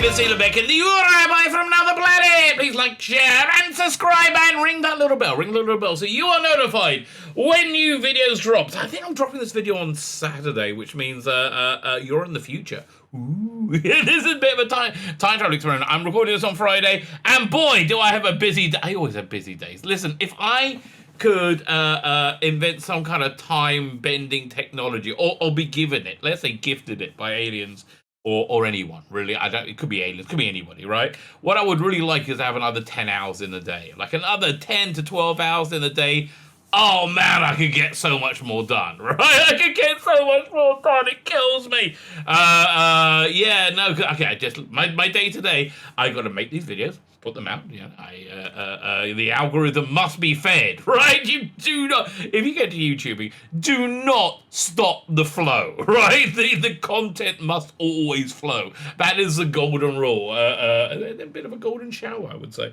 name is Tzvi Lebetkin, the Rabbi from another planet. Please like, share, and subscribe, and ring that little bell. Ring the little bell so you are notified when new videos drop. I think I'm dropping this video on Saturday, which means you're in the future. Ooh, this is a bit of a time travel experiment. I'm recording this on Friday, and boy, do I have a busy day. I always have busy days. Listen, if I could invent some kind of time-bending technology, or be given it, let's say gifted it by aliens, or anyone, really. It could be aliens, could be anybody, right? What I would really like is to have another 10 hours in the day. Like another 10 to 12 hours in the day. Oh man, I could get so much more done, right? I could get so much more done. It kills me. Yeah, no, okay, just my day to day, I got to make these videos, put them out. Yeah, the algorithm must be fed, right? You do not, if you get to YouTubing, do not stop the flow, right? The content must always flow. That is the golden rule. A bit of a golden shower, I would say.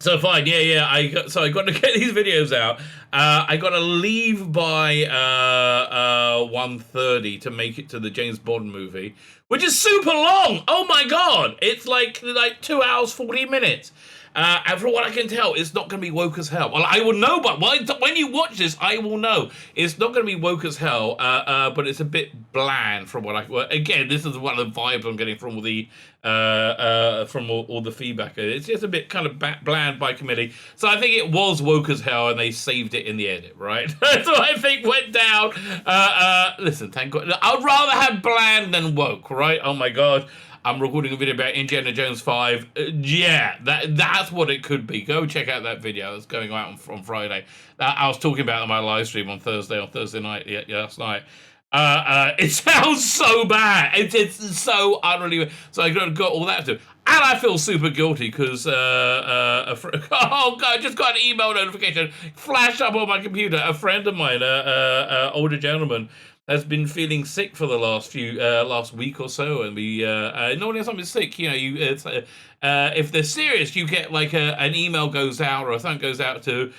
So fine, yeah. I got to get these videos out. I got to leave by 1:30 to make it to the James Bond movie, which is super long. Oh my god, it's like 2 hours 40 minutes. And from what I can tell, it's not going to be woke as hell. Well, I will know, but when you watch this, I will know. It's not going to be woke as hell, but it's a bit bland from what again, this is one of the vibes I'm getting from all the feedback. It's just a bit kind of bland by committee. So I think it was woke as hell, and they saved it in the edit, right? So I think went down. Listen, thank God. I'd rather have bland than woke, right? Oh my God. I'm recording a video about Indiana Jones 5. Yeah, that's what it could be. Go check out that video. It's going out on Friday. I was talking about it on my live stream on Thursday night, last night. It sounds so bad. It's so unreal. So I got all that to do. And I feel super guilty because, oh God, I just got an email notification flashed up on my computer. A friend of mine, older gentleman, has been feeling sick for the last week or so, and we normally when someone's sick, you know, if they're serious, you get like an email goes out or something goes out to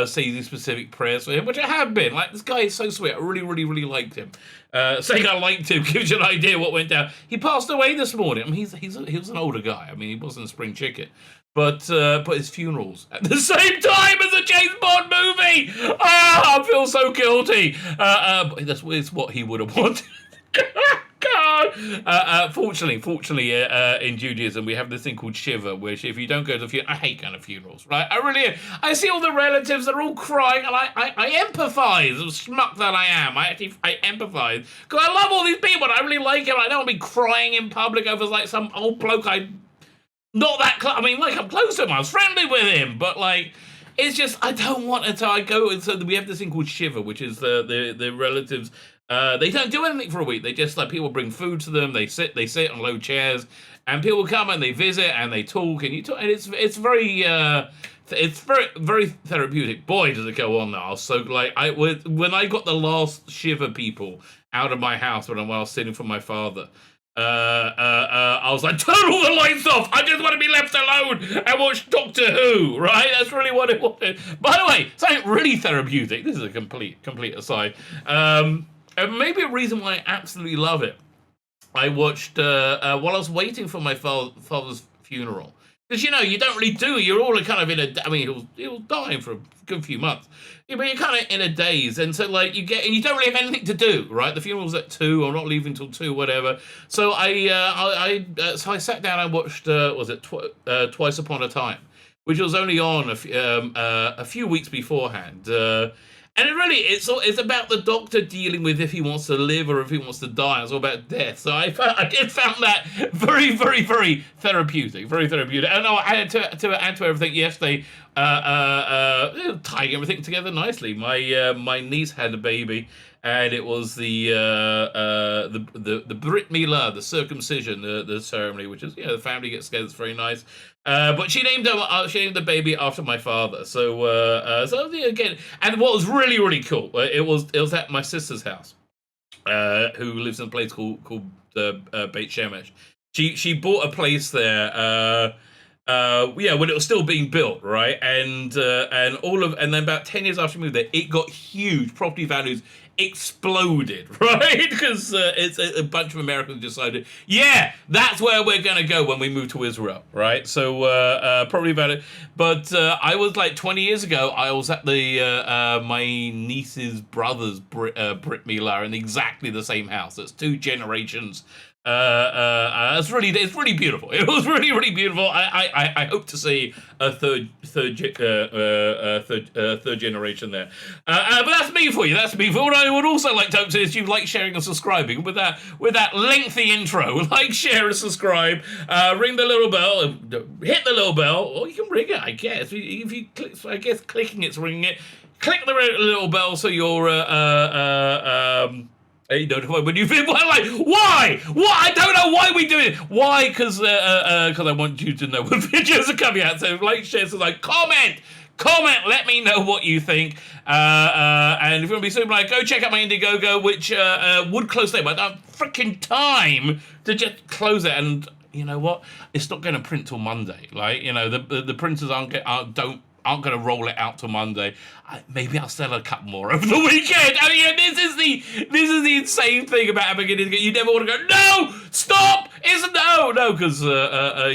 say these specific prayers for him, which I have been. Like, this guy is so sweet. I really liked him. Saying I liked him gives you an idea what went down. He passed away this morning. I mean, he was an older guy. I mean, he wasn't a spring chicken. But his funeral's at the same time as a James Bond movie. I feel so guilty. But it's what he would have wanted. God. Fortunately, in Judaism, we have this thing called Shiva, which if you don't go to the funeral, I hate going to funerals, right? I see all the relatives, they're all crying, and I empathize, the schmuck that I am. I empathize, because I love all these people, and I really like them. I don't want to be crying in public over like some old bloke not that close. I mean, like, I'm close to him. I was friendly with him, but like, it's just I don't want it. So I go, and so we have this thing called Shiva, which is the relatives. They don't do anything for a week. They just people bring food to them. They sit on low chairs, and people come and they visit and they talk and it's very very therapeutic. Boy, does it go on now. So like when I got the last Shiva people out of my house when I was sitting for my father. I was like, turn all the lights off. I just want to be left alone and watch Doctor Who, right? That's really what it wanted. By the way, something really therapeutic. This is a complete aside. And maybe a reason why I absolutely love it. I watched while I was waiting for my father's funeral. Because, you know, you don't really do. You're all kind of I mean, he was dying for a good few months. Yeah, but you're kind of in a daze. And so, like, you don't really have anything to do, right? The funeral's at 2. I'm not leaving till 2, whatever. So I sat down and watched, Twice Upon a Time, which was only on a few weeks beforehand. And it's about the doctor dealing with if he wants to live or if he wants to die. It's all about death. So I did found that very, very, very therapeutic. Very therapeutic. And I had to add to everything yesterday, tying everything together nicely. My niece had a baby, and it was the Brit Milah, the circumcision, the ceremony, which is the family gets together. It's very nice. But she named the baby after my father. So again, and what was really, really cool, it was at my sister's house, who lives in a place called Beit Shemesh. She bought a place there. When it was still being built, right? And then about 10 years after we moved there, it got huge. Property values exploded, right? Because it's a bunch of Americans decided, yeah, that's where we're going to go when we move to Israel, right? So probably about it. But I was like 20 years ago, I was at the my niece's brother's Brit Milah in exactly the same house. It's 2 generations. It's really beautiful. It was really beautiful. I hope to see a third generation there. But that's me for you. That's me for what I would also like to hope to is you like, sharing, and subscribing with that lengthy intro. Like, share, and subscribe. Ring the little bell. Hit the little bell, or you can ring it. I guess if you click, I guess clicking it's ringing it. Click the little bell so you're you notified when you feel like, why? What? I don't know why we do it. Why? Because I want you to know when videos are coming out. So like, share, subscribe, comment. Let me know what you think. And if you want to be super like, go check out my Indiegogo, which would close today, but I don't have freaking time to just close it. And you know what? It's not going to print till Monday. Like, you know, the printers aren't going to roll it out till Monday. Maybe I'll sell a couple more over the weekend. I mean, this is the insane thing about having it. You never want to go, no, stop, no, because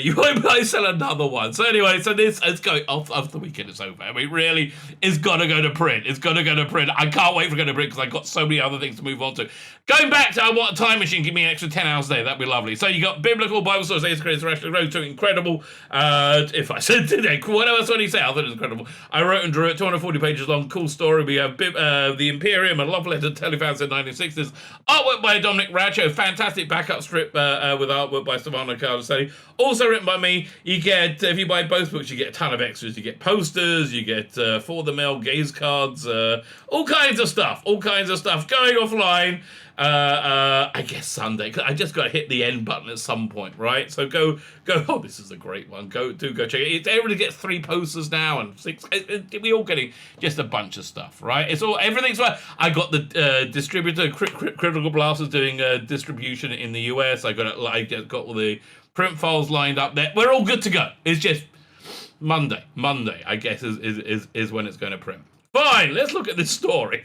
you might sell another one. So anyway, it's going off after the weekend is over. I mean, really, it's got to go to print. I can't wait for it to go to print because I've got so many other things to move on to. Going back to I Want a Time Machine, give me an extra 10 hours a day. That'd be lovely. So you got Biblical Bible Stories, Ace Creator, Rational Road to Incredible. If I said today, what else would he say? I thought it was incredible. I wrote and drew it, 240 pages long, cool story. We have The Imperium, a love letter to telefans in the 1960s. Artwork by Dominic Racho, fantastic backup strip with artwork by Stefano Cardasani. Also written by me. You get, if you buy both books, you get a ton of extras. You get posters, you get for the mail gaze cards, all kinds of stuff. Going offline. I guess Sunday. I just got to hit the end button at some point, right? So go. Oh, this is a great one. Go check it. Everybody gets 3 posters now and 6. We all getting just a bunch of stuff, right? Everything's right. I got the distributor, Critical Blast is doing distribution in the US. I got all the print files lined up there. We're all good to go. It's just Monday, I guess, is when it's going to print. Fine, let's look at this story.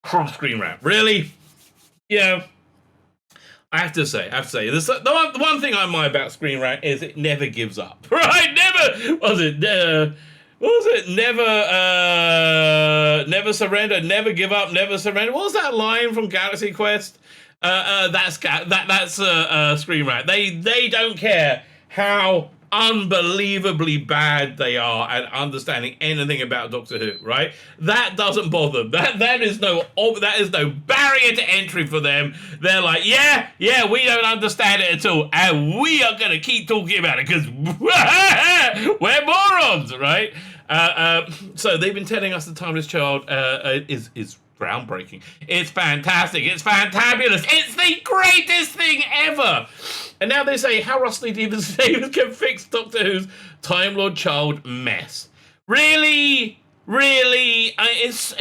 From Screenrant, really? Yeah. I have to say, the one thing I admire about Screenrant is it never gives up, right? Never surrender, never give up, never surrender. What was that line from Galaxy Quest? That's Screenrant. They don't care how unbelievably bad they are at understanding anything about Doctor Who, right? That doesn't bother them. That is no barrier to entry for them. They're like, yeah, we don't understand it at all, and we are going to keep talking about it because we're morons, right? So they've been telling us the Timeless Child is groundbreaking. It's fantastic. It's fantabulous. It's the greatest thing ever. And now they say how Rusty Davies can fix Doctor Who's Time Lord Child mess. Really? It's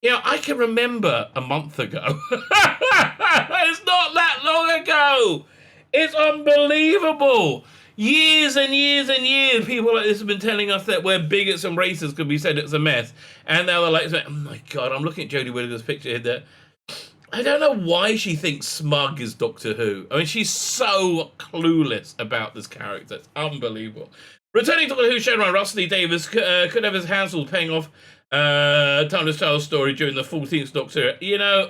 I can remember a month ago. It's not that long ago. It's unbelievable. Years and years and years, people like this have been telling us that we're bigots and racists because we said it's a mess. And now they're like, oh my God, I'm looking at Jodie Whittaker's picture here that I don't know why she thinks Smug is Doctor Who. I mean, she's so clueless about this character. It's unbelievable. Returning Doctor Who showrunner Rusty Davies could have his hands full paying off Timeless Child's story during the 14th Doctor. You know,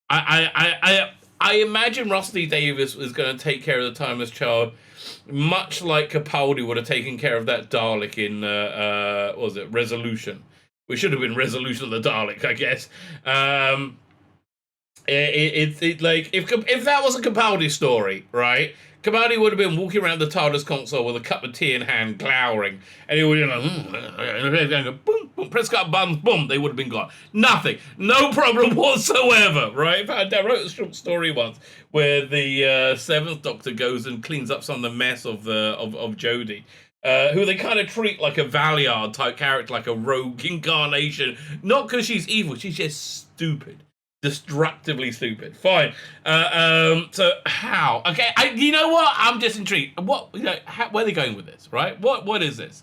I imagine Rusty Davies was going to take care of the Timeless Child much like Capaldi would have taken care of that Dalek in, what was it, Resolution. Which should have been Resolution of the Dalek, I guess. It's like, if that was a Capaldi story, right? Capaldi would have been walking around the TARDIS console with a cup of tea in hand, glowering. And he would have going, boom, boom, press cut buttons, boom, they would have been gone. Nothing. No problem whatsoever, right? In fact, I wrote a short story once where the Seventh Doctor goes and cleans up some of the mess of Jodie. Who they kind of treat like a Valiard type character, like a rogue incarnation. Not because she's evil, she's just stupid. Destructively stupid. Fine. So how? Okay, you know what? I'm just intrigued. What? Where are they going with this? Right? What is this?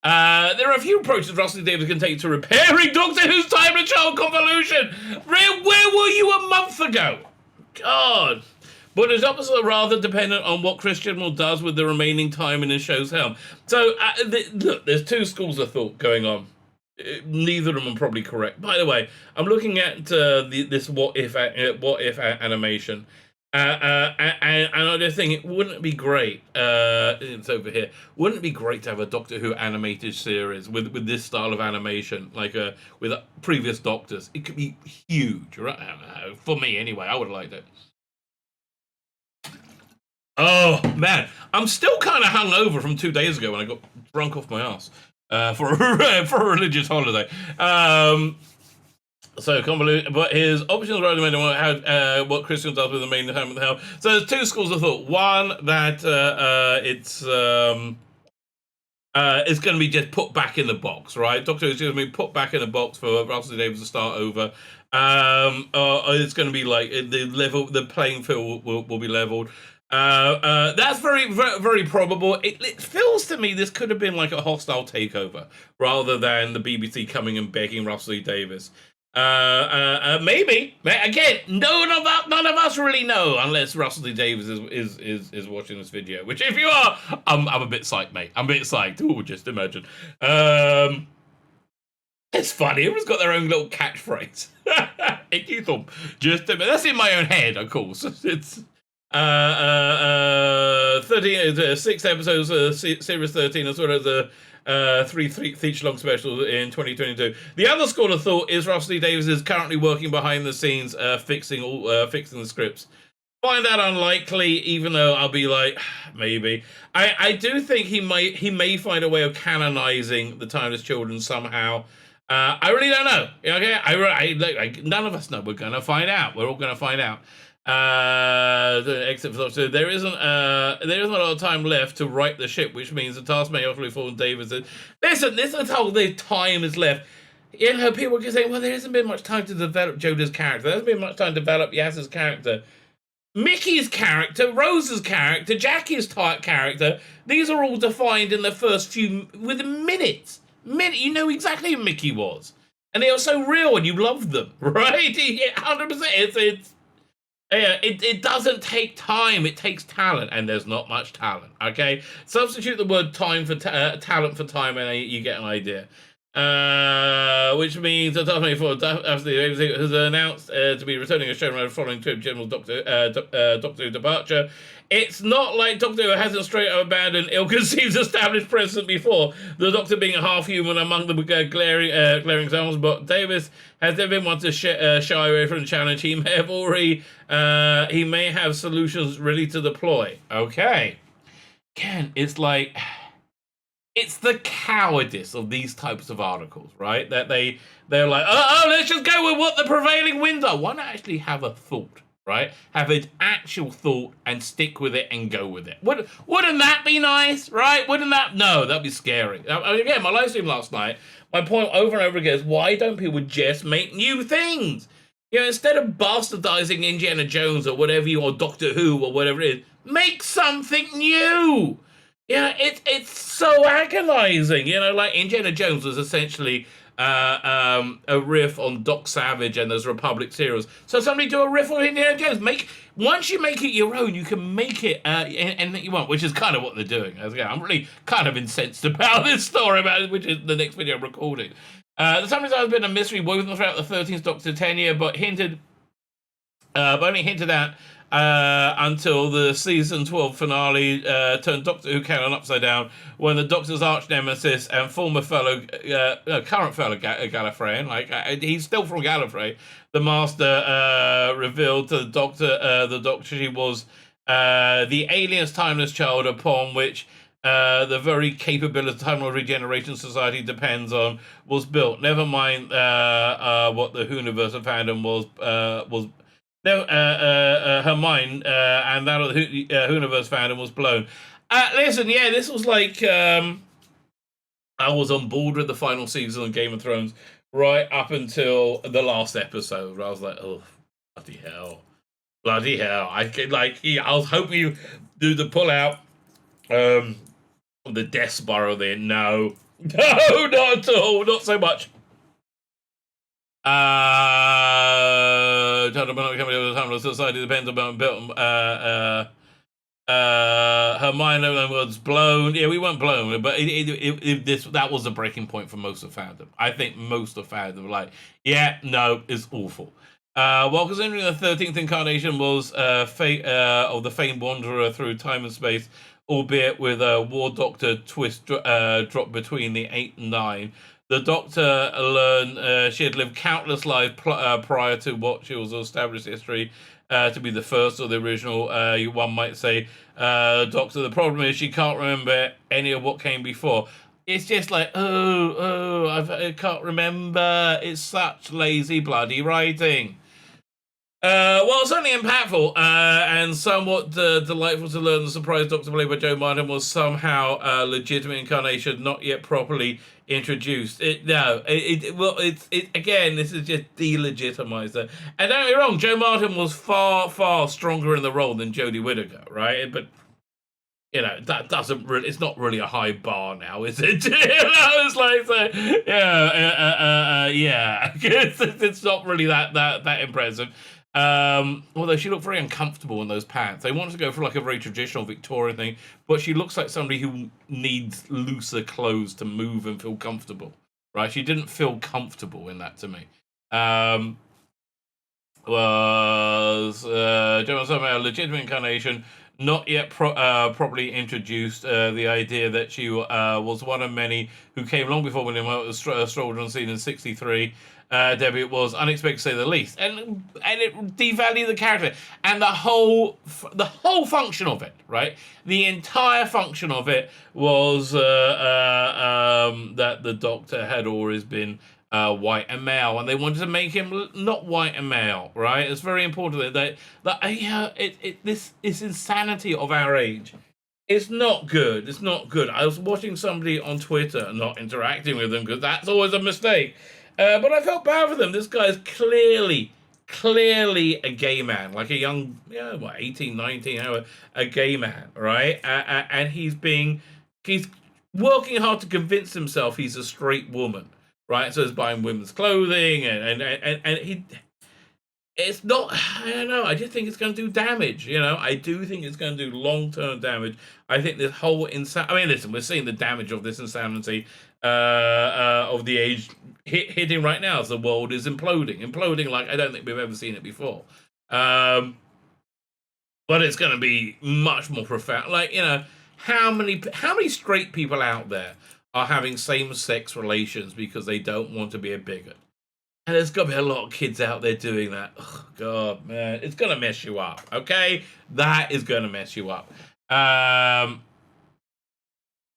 There are a few approaches Russell Davies can take to repairing Doctor Who's time and child convolution. Where were you a month ago? God. But his opposite are rather dependent on what Chris Chibnall does with the remaining time in his show's helm. So, look, there's two schools of thought going on. Neither of them are probably correct. By the way, I'm looking at this what if animation. And I just think it wouldn't be great. It's over here. Wouldn't it be great to have a Doctor Who animated series with this style of animation, like with previous Doctors? It could be huge, right? I don't know. For me, anyway, I would have liked it. Oh man, I'm still kind of hungover from 2 days ago when I got drunk off my ass for a religious holiday. So convoluted, but his options are recommending what Christian does with the main home of the hell. So there's two schools of thought. One that it's going to be just put back in the box, right? Doctor Who's going to be put back in the box for Russell Davies to start over. It's going to be like the playing field will be leveled. That's very, very, very probable. It feels to me this could have been like a hostile takeover rather than the BBC coming and begging Russell Davies. Maybe again, none of us really know unless Russell T Davies is watching this video. Which, if you are, I'm a bit psyched, mate. I'm a bit psyched. Oh, just imagine. It's funny. Everyone's got their own little catchphrase. Icky thump. Just that's in my own head, of course. It's 6 episodes, series 13, as well as the 3 feature-long specials in 2022. The other school of thought is Russell T Davies is currently working behind the scenes, fixing the scripts. Find that unlikely, even though I'll be like, maybe. I do think he may find a way of canonizing the Timeless Children somehow. I really don't know. Okay, none of us know. We're gonna find out. We're all gonna find out. Except for so there isn't a lot of time left to right the ship, which means the task may ultimately fall on Davies. Listen, this is how the time is left. You know, people can say, well, there hasn't been much time to develop Jodah's character. There hasn't been much time to develop Yaz's character. Mickey's character, Rose's character, Jackie's character, these are all defined in the first few, within minutes. You know exactly who Mickey was. And they are so real and you love them, right? 100%. It doesn't take time, it takes talent, and there's not much talent, okay? Substitute the word time for talent for time, and you get an idea. Which means that Davies has announced to be returning as showrunner following Tim General Doctor Who departure. It's not like Doctor Who hasn't straight up abandoned ill-conceived established precedent before, the Doctor being a half-human among the glaring examples, but Davies has never been one to shy away from the challenge. He may have solutions ready to deploy. Okay. Ken, it's like... It's the cowardice of these types of articles, right? That they're like, let's just go with what the prevailing winds are. Why not actually have a thought, right? Have an actual thought and stick with it and go with it. Wouldn't that be nice, right? No, that'd be scary. Again, my live stream last night, my point over and over again is, why don't people just make new things? You know, instead of bastardizing Indiana Jones or whatever or Doctor Who or whatever it is, make something new. Yeah, it's so agonizing. You know, like Indiana Jones was essentially a riff on Doc Savage and those Republic serials. So somebody do a riff on Indiana Jones. Once you make it your own, you can make it anything you want, which is kind of what they're doing. I'm really kind of incensed about this story, which is the next video I'm recording. The Sometimes has been a mystery woven throughout the 13th Doctor tenure, but only hinted at until the season 12 finale turned Doctor Who canon upside down when the Doctor's arch nemesis and former current fellow Gallifreyan, he's still from Gallifrey, the Master revealed to the Doctor she was the alien's timeless child upon which the very capability Time Lord Regeneration Society depends on was built. Never mind what the Whoniverse of fandom was. Her mind and that of the Whoniverse fandom was blown. Listen, yeah, this was like I was on board with the final season of Game of Thrones right up until the last episode. Where I was like, oh, bloody hell! I was hoping you do the pull out, the Death Spiral there. No, No, not at all. Not so much. Society depends on her mind was blown. Yeah, we weren't blown, but that was a breaking point for most of fandom. I think most of fandom were like, yeah, no, it's awful. Well, considering the 13th incarnation was of the famed wanderer through time and space, albeit with a War Doctor twist drop between the 8 and 9. The Doctor learned she had lived countless lives prior to what she was established history to be the first or the original. One might say, Doctor, the problem is she can't remember any of what came before. It's just like, I can't remember. It's such lazy bloody writing. Well, certainly impactful and somewhat delightful to learn the surprise Doctor played by Joe Martin was somehow a legitimate incarnation, not yet properly introduced. Again, this is just delegitimized. And don't get me wrong, Joe Martin was far, far stronger in the role than Jodie Whittaker, right? But that doesn't really, it's not really a high bar now, is it? It's like, it's not really that impressive. Although she looked very uncomfortable in those pants. They wanted to go for like a very traditional Victorian thing, but she looks like somebody who needs looser clothes to move and feel comfortable, right? She didn't feel comfortable in that to me. Was Gemma somehow a legitimate incarnation, not yet properly introduced. The idea that she was one of many who came long before William strolled on scene in '63. Debbie, it was unexpected to say the least, and it devalued the character and the whole function of it. Right, the entire function of it was that the Doctor had always been white and male, and they wanted to make him not white and male. Right, it's very important that this insanity of our age. It's not good. It's not good. I was watching somebody on Twitter, not interacting with them because that's always a mistake. But I felt bad for them. This guy is clearly a gay man, like a young, 18, 19, a gay man, right? And he's working hard to convince himself he's a straight woman, right? So he's buying women's clothing, and it's not, I don't know, I just think it's going to do damage, I do think it's going to do long-term damage. I think this whole listen, we're seeing the damage of this insanity of the age hitting right now as the world is imploding like I don't think we've ever seen it before. But it's going to be much more profound. Like, how many straight people out there are having same-sex relations because they don't want to be a bigot? And there's got to be a lot of kids out there doing that. Oh, God, man. It's going to mess you up, okay? That is going to mess you up.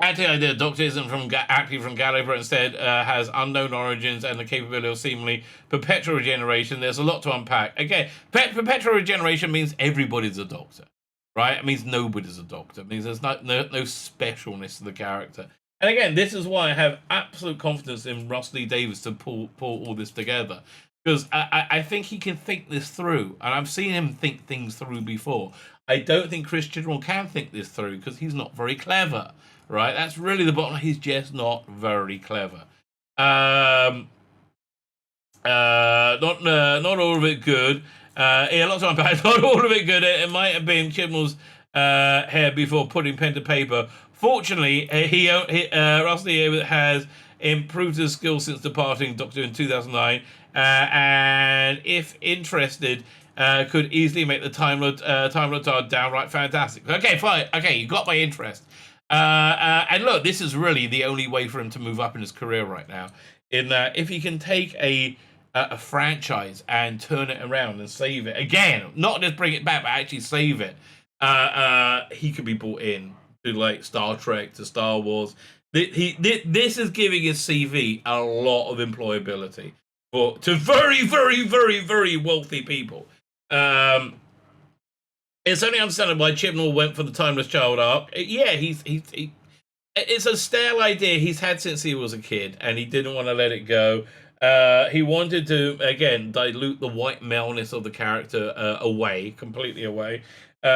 Anti-idea Doctor isn't actually from Gallifrey, instead has unknown origins and the capability of seemingly perpetual regeneration. There's a lot to unpack. Again, perpetual regeneration means everybody's a Doctor, right? It means nobody's a Doctor. It means there's no specialness to the character. And again, this is why I have absolute confidence in Russ Lee Davies to pull all this together. Because I think he can think this through. And I've seen him think things through before. I don't think Chris Chibnall can think this through because he's not very clever. Right? That's really the bottom line. He's just not very clever. Not all of it good. Lots of unpack. Not all of it good. It might have been Chibnall's hair before putting pen to paper. Fortunately, Russ Lee has improved his skills since departing Doctor in 2009, and if interested, could easily make the Time Lord downright fantastic. Okay, fine. Okay, you got my interest. And look, this is really the only way for him to move up in his career right now. In that, if he can take a franchise and turn it around and save it again, not just bring it back, but actually save it, he could be brought in to like Star Trek, to Star Wars. This is giving his CV a lot of employability to very, very, very, very wealthy people. It's only understandable why Chibnall went for the Timeless Child arc. Yeah, it's a stale idea he's had since he was a kid, and he didn't want to let it go. He wanted to, again, dilute the white maleness of the character completely away. It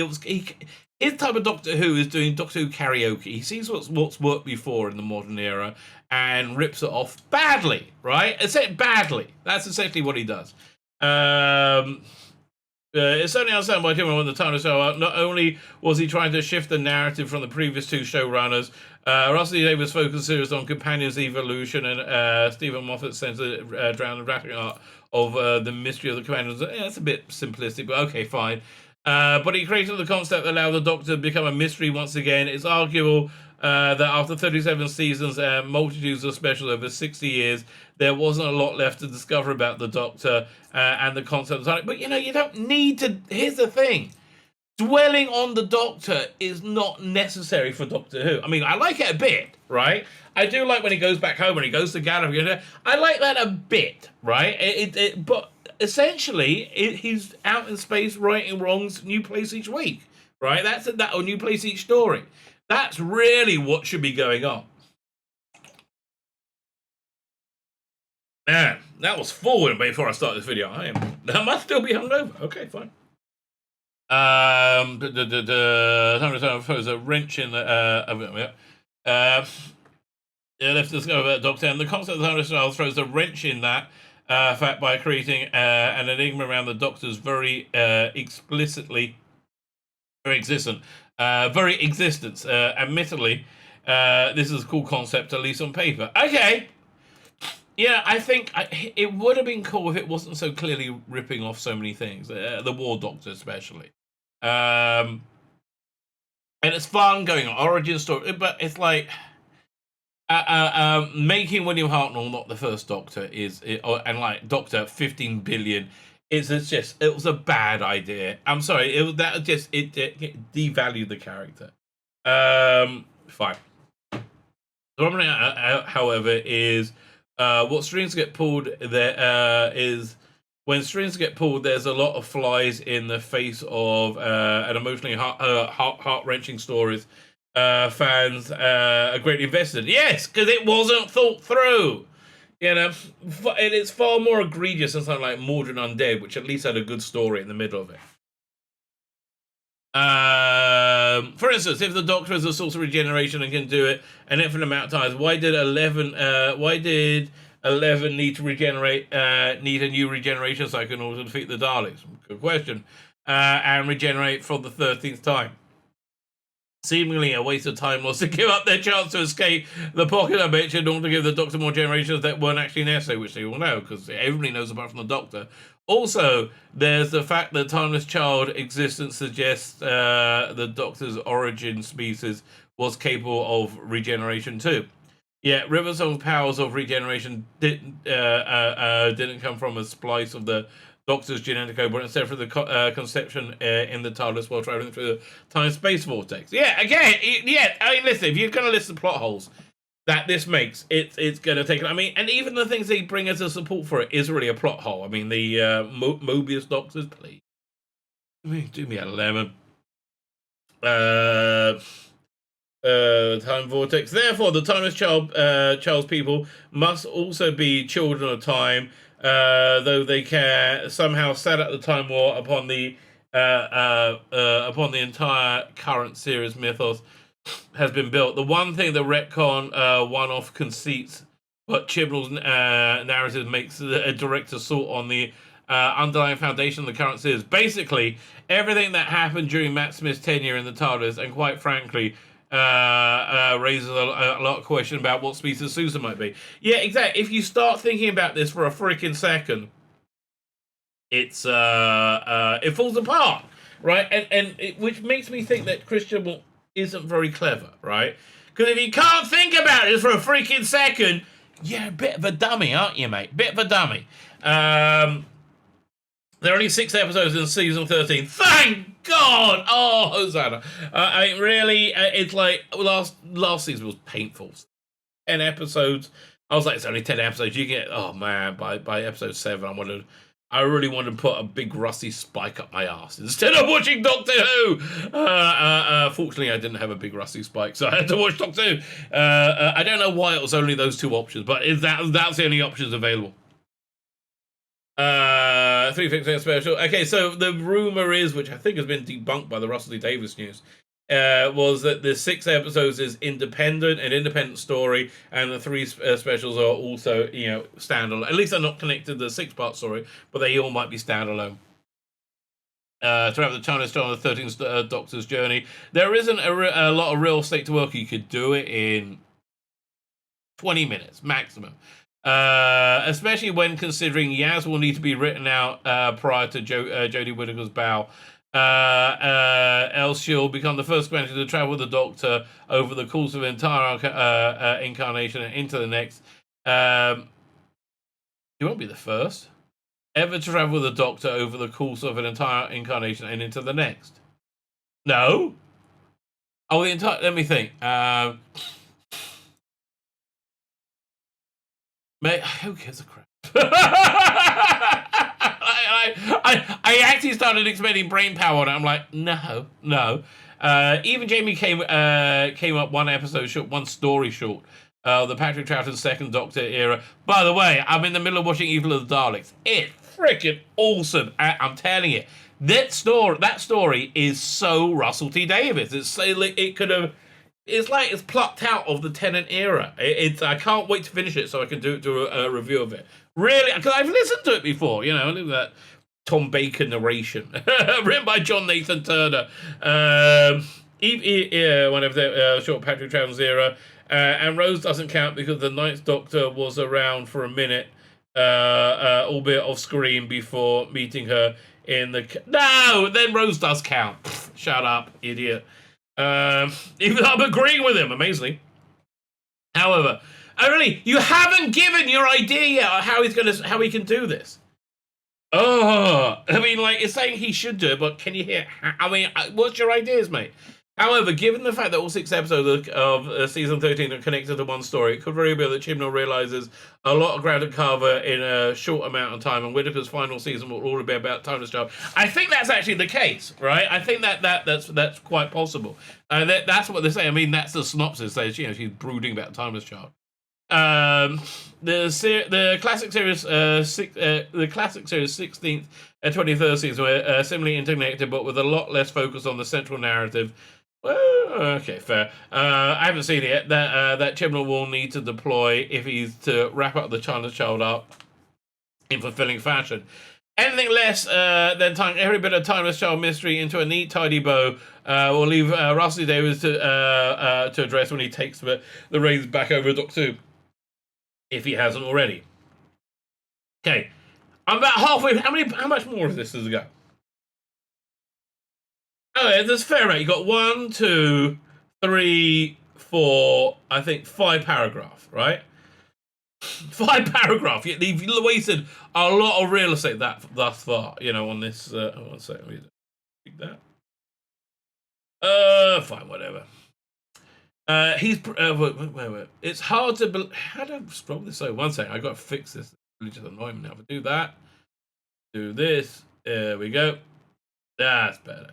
was his type of Doctor Who is doing Doctor Who karaoke. He sees what's worked before in the modern era and rips it off badly, right? Badly. That's essentially what he does. It's certainly understandable why Tim wanted the time to show up. Not only was he trying to shift the narrative from the previous two showrunners, Russell Davies focused series on companions' evolution, and Stephen Moffat centered around the wrapping up of the mystery of the companions. Yeah, it's a bit simplistic, but okay, fine. But he created the concept that allowed the Doctor to become a mystery once again. It's arguable that after 37 seasons and multitudes of specials over 60 years, there wasn't a lot left to discover about the Doctor and the concept of it. But, you know, you don't need to... Here's the thing. Dwelling on the Doctor is not necessary for Doctor Who. I mean, I like it a bit, right? I do like when he goes back home and he goes to Gallifrey. I like that a bit, right? But essentially, he's out in space righting wrongs, new place each week, right? That's a new place each story. That's really what should be going on. Man, that was forward before I started this video. I must still be hungover. Okay, fine. Throws a wrench in the let's discover about Doctor, and the concept of the style throws a wrench in that fact by creating an enigma around the Doctor's very existence. Admittedly, this is a cool concept, at least on paper. Okay. Yeah, I think it would have been cool if it wasn't so clearly ripping off so many things, the War Doctor especially. And it's fun going on origin story, but it's like making William Hartnell not the first Doctor and like Doctor 15 billion. It was a bad idea. I'm sorry, it devalued the character. Fine. The problem, however, is what strings get pulled there is when strings get pulled, there's a lot of flies in the face of an emotionally heart-wrenching stories. Fans are greatly invested. Yes, because it wasn't thought through. You know, it is far more egregious than something like Mordred Undead, which at least had a good story in the middle of it. For instance, if the Doctor is a source of regeneration and can do it an infinite amount of times, why did 11 need to regenerate? Need a new regeneration cycle in order to defeat the Daleks? Good question. And regenerate for the 13th time. Seemingly a waste of time was to give up their chance to escape the pocket I bet in order to give the Doctor more generations that weren't actually necessary, which they all know, because everybody knows apart from the Doctor. Also, there's the fact that timeless child existence suggests the Doctor's origin species was capable of regeneration too. Yet Riversong's powers of regeneration didn't come from a splice of the Doctor's genetic code, but instead from the conception in the TARDIS while traveling through the time-space vortex. Yeah, again, I mean, listen, if you're going to list the plot holes that this makes, it's going to take... I mean, and even the things they bring as a support for it is really a plot hole. I mean, the Mobius Doctors, please. Do me a lemon. Time vortex. Therefore, the timeless child's people must also be children of time, though they can somehow set up the time war upon the entire current series mythos has been built. The one thing the retcon one-off conceits, but Chibnall's narrative makes a direct assault on the underlying foundation of the current series. Basically, everything that happened during Matt Smith's tenure in the TARDIS, and quite frankly, raises a lot of question about what species Susan might be. Yeah, exactly. If you start thinking about this for a freaking second, it falls apart, right? Which makes me think that Christian isn't very clever, right? Because if you can't think about this for a freaking second, you're a bit of a dummy, aren't you, mate? Bit of a dummy. There are only 6 episodes in season 13. Thank God! Oh, Hosanna. I mean, really, it's like, last season was painful. 10 episodes. I was like, it's only 10 episodes. You get, oh man, by episode 7, I really wanted to put a big rusty spike up my ass instead of watching Doctor Who. Fortunately, I didn't have a big rusty spike, so I had to watch Doctor Who. I don't know why it was only those 2 options, but that's the only options available. 3 things special. Okay, so the rumor is, which I think has been debunked by the Russell T Davies news, was that the 6 episodes is an independent story, and the 3 specials are also, standalone. At least they're not connected to the 6-part story, but they all might be standalone. Throughout the China Star on the 13th Doctor's journey, there isn't a lot of real estate to work. You could do it in 20 minutes maximum. Especially when considering Yaz will need to be written out prior to Jodie Whittaker's bow. Else she'll become the first Spanish to travel with the Doctor over the course of an entire incarnation and into the next. She won't be the first ever to travel with the Doctor over the course of an entire incarnation and into the next. No? Oh, the entire... Let me think. Mate, who gives a crap? I actually started expending brain power on it. I'm like, no. Even Jamie came up one story short. The Patrick Troughton's second Doctor era. By the way, I'm in the middle of watching Evil of the Daleks. It's freaking awesome. I'm telling you, that story is so Russell T Davies. It's like it's plucked out of the Tennant era. I can't wait to finish it so I can do a review of it. Really, because I've listened to it before. Look at that Tom Baker narration, written by John Nathan Turner. One of the short Patrick Troughton's era. And Rose doesn't count because the Ninth Doctor was around for a minute, albeit off screen, before meeting her in the... No! Then Rose does count. Pfft, shut up, idiot. Even though I'm agreeing with him, amazingly. However, you haven't given your idea yet on how he can do this. Oh, it's saying he should do it, but can you hear? What's your ideas, mate? However, given the fact that all 6 episodes of season 13 are connected to one story, it could very well that Chibnall realizes a lot of ground to cover in a short amount of time, and Whittaker's final season will all be about Timeless Child. I think that's actually the case, right? I think that's quite possible. That's what they say. That's the synopsis. She's brooding about Timeless Child. The classic series, the classic series 16th and 23rd season were similarly interconnected, but with a lot less focus on the central narrative. Well, okay, fair. I haven't seen it yet. That Chibnall will need to deploy if he's to wrap up the China's Child up in fulfilling fashion. Anything less than tying every bit of Timeless Child mystery into a neat, tidy bow will leave Russell Davies to address when he takes the reins back over Doctor Who, if he hasn't already. Okay, I'm about halfway. How much more of this does it go? Oh, yeah, there's a fair amount. You got 1, 2, 3, 4, I think 5 paragraphs, right? 5 paragraphs. You've wasted a lot of real estate thus far, on this. One second, let me read that. Fine, whatever. Wait. It's hard to believe. How do I scroll this over? One second, I got to fix this. It's just annoying me now. If I do that, do this. There we go. That's better.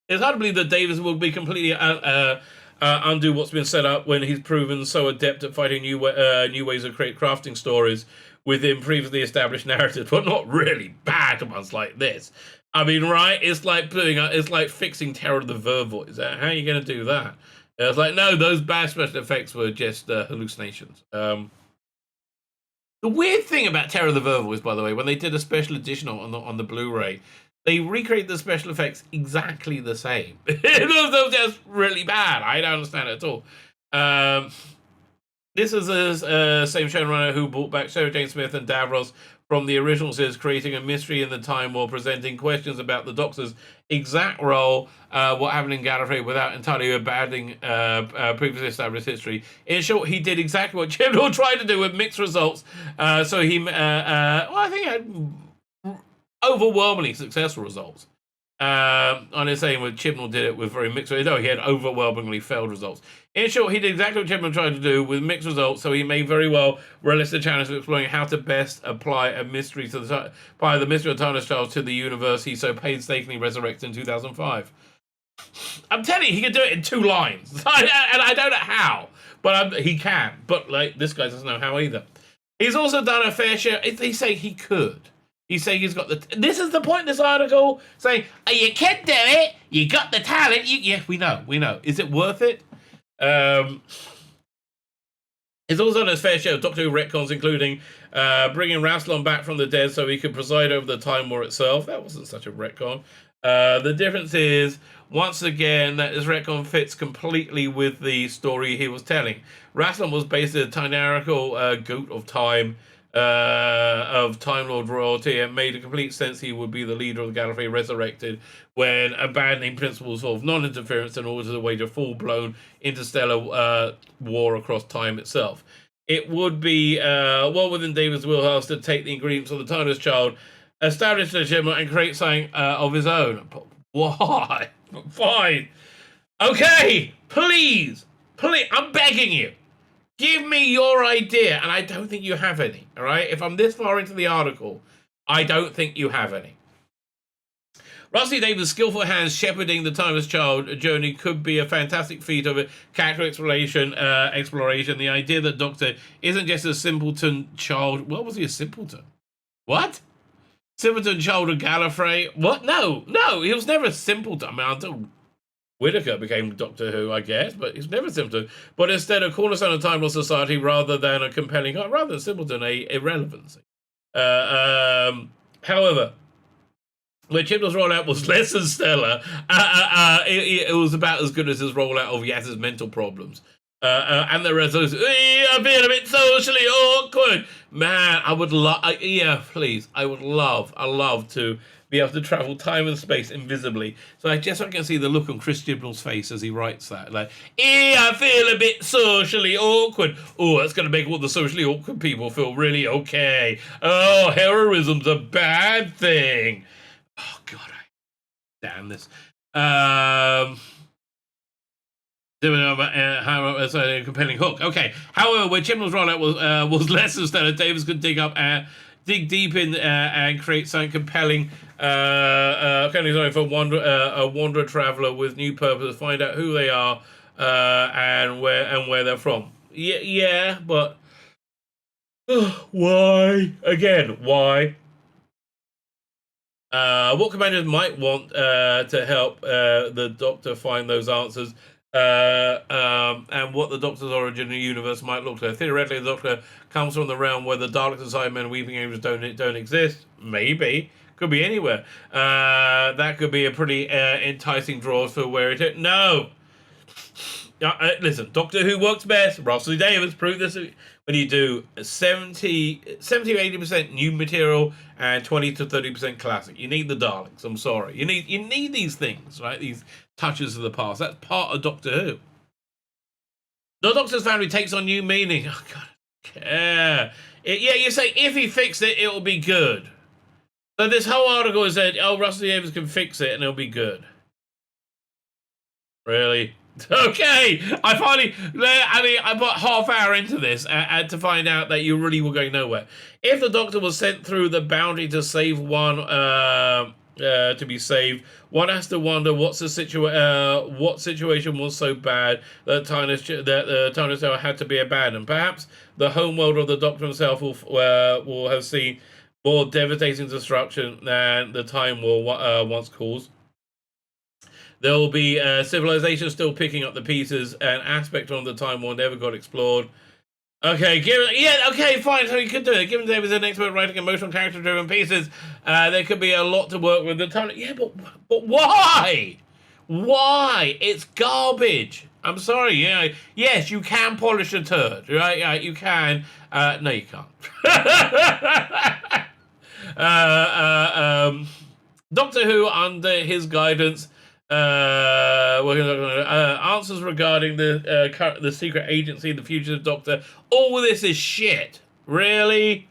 It's hard to believe that Davies will be completely undo what's been set up when he's proven so adept at finding new ways of crafting stories within previously established narratives, but not really bad ones like this. Right? It's like fixing Terror of the Vervoids. How are you going to do that? It's like, no, those bad special effects were just hallucinations. The weird thing about Terror of the Vervoids, by the way, when they did a special edition on the Blu-ray, they recreate the special effects exactly the same. Those are just really bad. I don't understand it at all. This is the same showrunner who brought back Sarah Jane Smith and Davros from the original series, creating a mystery in the time while presenting questions about the Doctor's exact role, what happened in Gallifrey, without entirely abandoning previously established history. In short, he did exactly what Chibnall tried to do with mixed results. I think he had overwhelmingly successful results. On his saying with Chibnall did it with very mixed results. No, he had overwhelmingly failed results. In short, he did exactly what Chibnall tried to do with mixed results, so he may very well relish the challenge of exploring how to best apply a mystery by the mystery of Timeless Child to the universe he so painstakingly resurrected in 2005. I'm telling you, he can do it in 2 lines. And I don't know how, but he can. But this guy doesn't know how either. He's also done a fair share. They say he could. He's saying he's got the. This is the point of this article, saying, oh, you can do it. You got the talent. Yeah, we know. Is it worth it? It's also done its fair share of Doctor Who retcons, including bringing Rassilon back from the dead so he could preside over the Time War itself. That wasn't such a retcon. The difference is, once again, that this retcon fits completely with the story he was telling. Rassilon was based in a tyrannical goat of time Lord royalty, and made a complete sense he would be the leader of the Gallifrey resurrected when abandoning principles of non-interference in order to wage a full-blown interstellar war across time itself. It would be well within Davies' wheelhouse to take the ingredients of the TARDIS child, establish the achievement, and create something of his own. But why? Fine. Okay, please, I'm begging you. Give me your idea, and I don't think you have any, all right? If I'm this far into the article, I don't think you have any. Rusty Davies' skillful hands shepherding the timeless child journey could be a fantastic feat of character exploration. The idea that Doctor isn't just a simpleton child. What was he, a simpleton? What? Simpleton child of Gallifrey? What? No, he was never a simpleton. I mean, until Whittaker became Doctor Who, I guess, but he's never simpleton. But instead, a cornerstone of timeless society rather than a compelling, rather than simpleton, a irrelevancy. However, when Chibnall's rollout was less than stellar, it was about as good as his rollout of Yaz's mental problems. And the resolution, I feel a bit socially awkward. Man, I would love, please, I love to be able to travel time and space invisibly. So I can see the look on Chris Chibnall's face as he writes that. Like, I feel a bit socially awkward. Oh, that's going to make all the socially awkward people feel really okay. Oh, heroism's a bad thing. Oh, God, damn this. A compelling hook. Okay. However, when Chibnall's rollout was less than stellar, Davies could dig deep in and create something compelling. For a wanderer traveler with new purpose, find out who they are and where they're from. Yeah, but why? Again, why? What commanders might want to help the Doctor find those answers, and what the Doctor's origin in the universe might look like. Theoretically, the Doctor comes from the realm where the Daleks and Cybermen and Weeping Angels don't exist. Maybe. Could be anywhere. That could be a pretty enticing draw for where it is. No! Listen, Doctor Who works best. Rusty Davies proved this when you do 70 to 80% new material and 20 to 30% classic. You need the Daleks. I'm sorry. You need these things, right? These touches of the past. That's part of Doctor Who. The Doctor's family takes on new meaning. Oh, God. You say if he fixed it, it'll be good. So this whole article is said, Rusty Davies can fix it and it'll be good. Really? Okay, I put half hour into this and to find out that you really were going nowhere. If the Doctor was sent through the boundary to save one, to be saved, one has to wonder what situation was so bad that the TARDIS Tower had to be abandoned. Perhaps the homeworld of the Doctor himself will have seen more devastating destruction than the Time War once caused. There will be civilization still picking up the pieces, and aspect of the Time War never got explored. Okay, fine, so you could do it. Given Davies an expert writing emotional, character-driven pieces, there could be a lot to work with. The time, but why? Why? It's garbage. I'm sorry. Yes, you can polish a turd, right? Yeah, you can. No, you can't. Doctor Who, under his guidance, answers regarding the secret agency, the future of Doctor. All of this is shit. Really?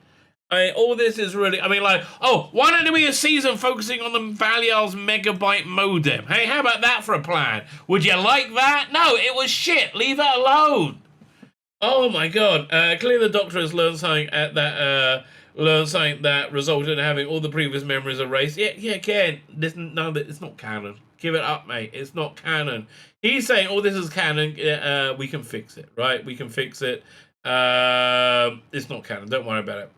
All this is really... why don't there be a season focusing on the Valiar's megabyte modem? Hey, how about that for a plan? Would you like that? No, it was shit. Leave it alone. Oh, my God. Clearly the Doctor has learned something that resulted in having all the previous memories erased. Yeah, Ken. No, it's not canon. Give it up, mate. It's not canon. He's saying, this is canon. We can fix it, right? We can fix it. It's not canon. Don't worry about it.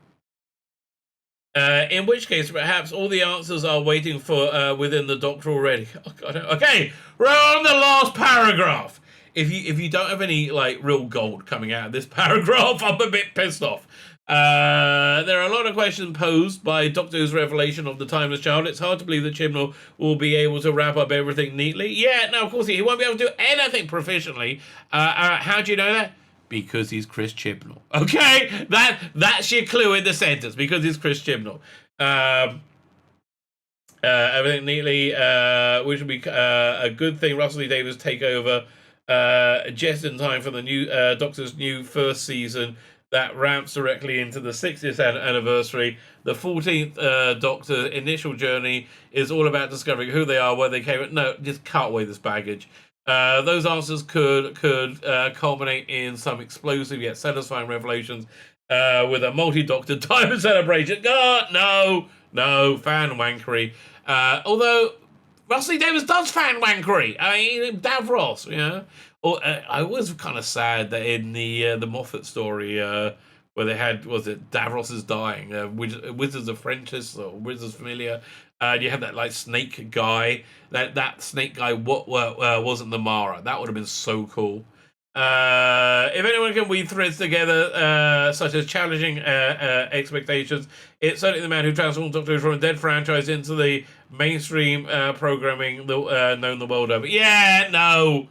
In which case, perhaps all the answers are waiting for within the Doctor already. Oh, God. Okay, we're on the last paragraph. If you don't have any like real gold coming out of this paragraph, I'm a bit pissed off. There are a lot of questions posed by Doctor Who's revelation of the Timeless Child. It's hard to believe that Chibnall will be able to wrap up everything neatly. Yeah, no, of course he won't be able to do anything proficiently. How do you know that? Because he's Chris Chibnall. Okay, that's your clue in the sentence. Because he's Chris Chibnall. Everything neatly, which would be a good thing. Russell T Davies take over just in time for the new Doctor's new first season that ramps directly into the 60th anniversary. The 14th Doctor initial journey is all about discovering who they are, where they came. No, just cut away this baggage. Those answers could culminate in some explosive yet satisfying revelations with a multi-Doctor diamond celebration. God, no, fan wankery. Although Russell Davies does fan wankery. I mean, Davros, you know. I was kind of sad that in the Moffat story where they had, was it Davros is dying, Wizards of Frentis or Wizards Familiar, you had that like snake guy. That snake guy wasn't the Mara. That would have been so cool. If anyone can weave threads together, such as challenging expectations, it's certainly the man who transformed Doctor Who from a dead franchise into the mainstream programming known the world over. Yeah, no.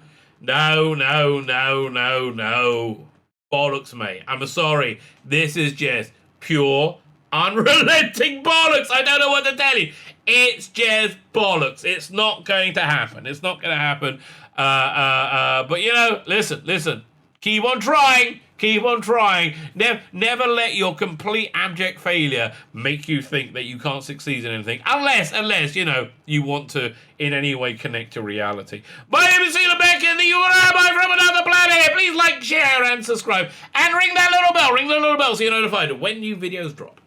Bollocks, mate. I'm sorry. This is just pure, unrelenting bollocks. I don't know what to tell you. It's just bollocks. It's not going to happen. It's not going to happen. But, you know, listen. Keep on trying. Never let your complete abject failure make you think that you can't succeed in anything. Unless, you know, you want to in any way connect to reality. My name is Tzvi Lebetkin, you are Rabbi from another planet. Please like, share, and subscribe. And ring that little bell. Ring the little bell so you're notified when new videos drop.